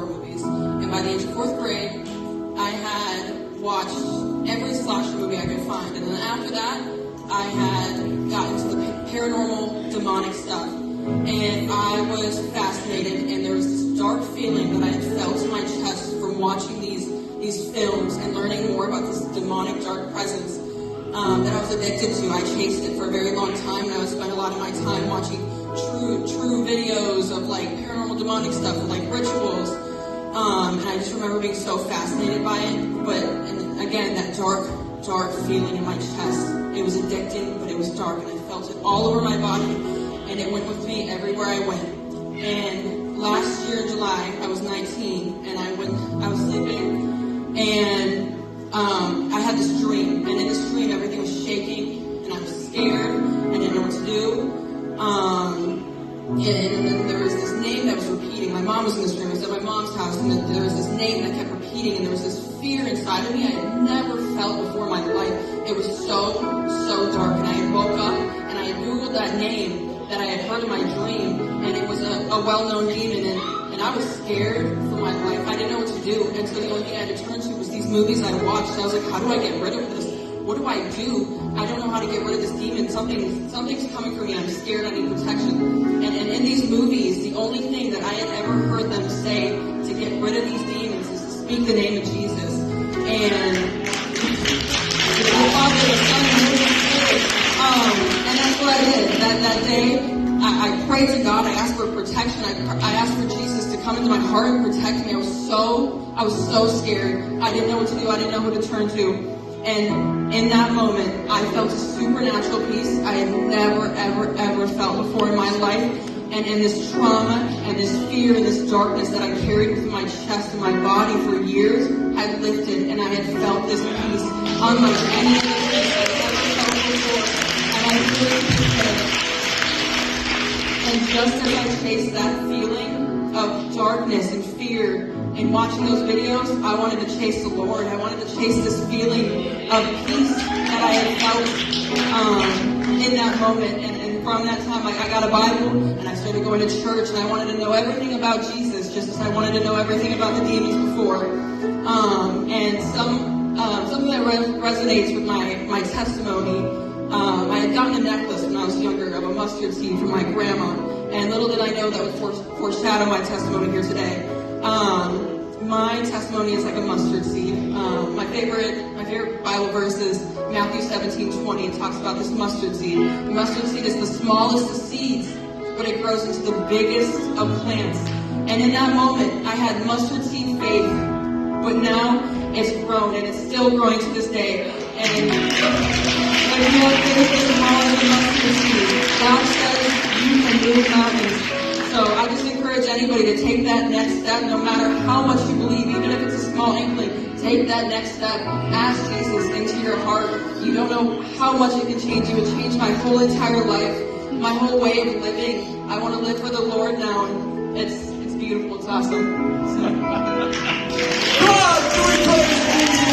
horror movies. And by the age of 4th grade, I had watched every slasher movie I could find. And then after that, I had gotten to the paranormal, demonic stuff. And I was fascinated, and there was this dark feeling that I had felt in my chest from watching these films and learning more about this demonic, dark presence that I was addicted to. I chased it for a very long time, and I would spend a lot of my time watching true videos of like paranormal, demonic stuff, like rituals. And I just remember being so fascinated by it. And again, that dark feeling in my chest. It was addicting, but it was dark, and I felt it all over my body, and it went with me everywhere I went. And last year in July, I was 19, and I was sleeping, and I had this dream, and in this dream, everything was shaking, and I was scared, I didn't know what to do. And then there was this name that was repeating. My mom was in this dream. I was at my mom's house, and there was this name that kept repeating, and there was this fear inside of me I had never felt before in my life. It was so dark, and I had woke up, and I had Googled that name that I had heard in my dream, and it was a well-known demon, and I was scared for my life. I didn't know what to do, and so the only thing I had to turn to was these movies I watched. I was like, how do I get rid of this? What do I do? I don't know how to get rid of this demon. Something's coming for me. I'm scared. I need protection. And in these movies, the only thing that I had ever heard them say to get rid of these demons is to speak the name of Jesus. And the Father, the Son, and the Holy Spirit. And that's what I did. That day, I prayed to God. I asked for protection. I asked for Jesus to come into my heart and protect me. I was so scared. I didn't know what to do. I didn't know who to turn to. And in that moment, I felt a supernatural peace I had never, ever felt before in my life. And this trauma and this fear and this darkness that I carried within my chest and my body for years had lifted, and I had felt this peace unlike any other peace I've ever felt before. And I really appreciate it. And just as I chased that feeling of darkness and fear in watching those videos, I wanted to chase the Lord. I wanted to chase this feeling of peace that I had felt in that moment. And from that time, I got a Bible, and I started going to church, and I wanted to know everything about Jesus, just as I wanted to know everything about the demons before. And something that resonates with my testimony, I had gotten a necklace when I was younger of a mustard seed from my grandma, and little did I know that would foreshadow my testimony here today. My testimony is like a mustard seed. My favorite Bible verse is Matthew 17:20. It talks about this mustard seed. The mustard seed is the smallest of seeds, but it grows into the biggest of plants. And in that moment, I had mustard seed faith, but now it's grown, and it's still growing to this day. And like more faith is smaller than mustard seed. God says you can move mountains. So I just encourage anybody to take that next step, no matter how much you believe, even if it's a small inkling. Take that next step. Ask Jesus into your heart. You don't know how much it can change you. It changed my whole entire life, my whole way of living. I want to live for the Lord now, and it's beautiful. It's awesome. So.